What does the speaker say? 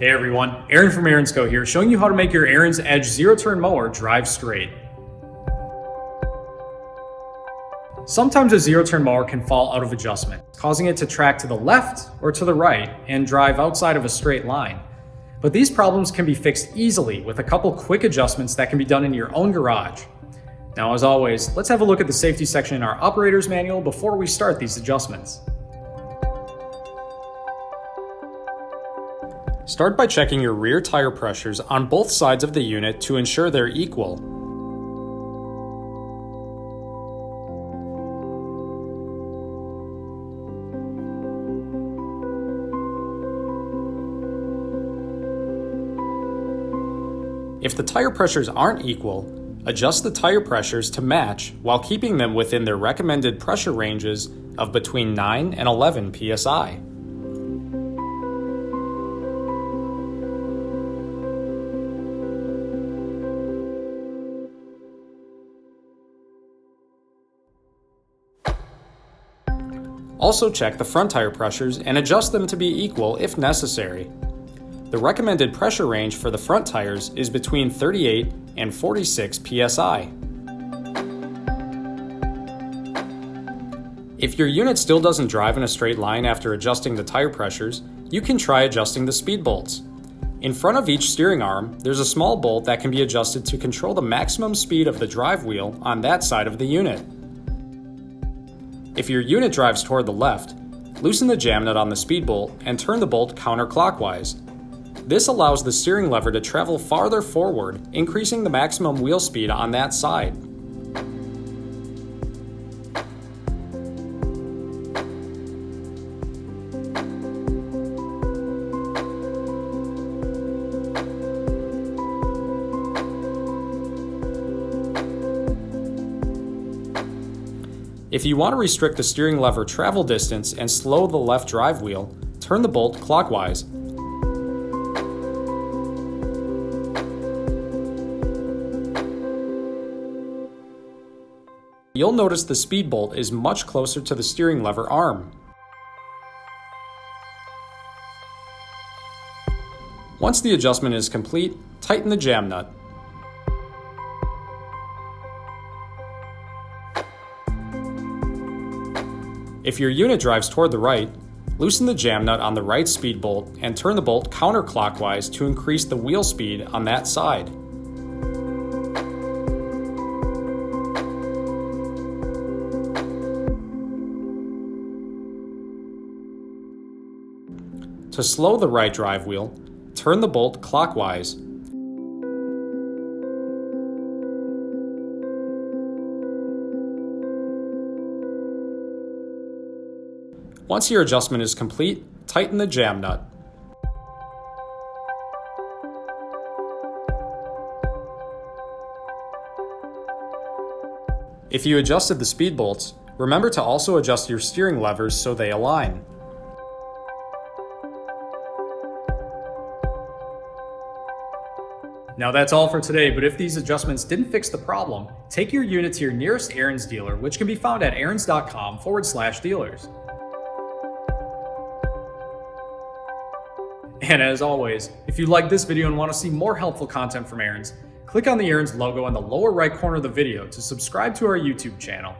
Hey everyone, Aaron from Ariens EDGE here, showing you how to make your Ariens EDGE zero-turn mower drive straight. Sometimes a zero-turn mower can fall out of adjustment, causing it to track to the left or to the right and drive outside of a straight line. But these problems can be fixed easily with a couple quick adjustments that can be done in your own garage. Now, as always, let's have a look at the safety section in our operator's manual before we start these adjustments. Start by checking your rear tire pressures on both sides of the unit to ensure they're equal. If the tire pressures aren't equal, adjust the tire pressures to match while keeping them within their recommended pressure ranges of between 9 and 11 psi. Also check the front tire pressures and adjust them to be equal if necessary. The recommended pressure range for the front tires is between 38 and 46 psi. If your unit still doesn't drive in a straight line after adjusting the tire pressures, you can try adjusting the speed bolts. In front of each steering arm, there's a small bolt that can be adjusted to control the maximum speed of the drive wheel on that side of the unit. If your unit drives toward the left, loosen the jam nut on the speed bolt and turn the bolt counterclockwise. This allows the steering lever to travel farther forward, increasing the maximum wheel speed on that side. If you want to restrict the steering lever travel distance and slow the left drive wheel, turn the bolt clockwise. You'll notice the speed bolt is much closer to the steering lever arm. Once the adjustment is complete, tighten the jam nut. If your unit drives toward the right, loosen the jam nut on the right speed bolt and turn the bolt counterclockwise to increase the wheel speed on that side. To slow the right drive wheel, turn the bolt clockwise. Once your adjustment is complete, tighten the jam nut. If you adjusted the speed bolts, remember to also adjust your steering levers so they align. Now that's all for today, but if these adjustments didn't fix the problem, take your unit to your nearest Ariens dealer, which can be found at ariens.com/dealers. And as always, if you like this video and want to see more helpful content from Ariens, click on the Ariens logo in the lower right corner of the video to subscribe to our YouTube channel.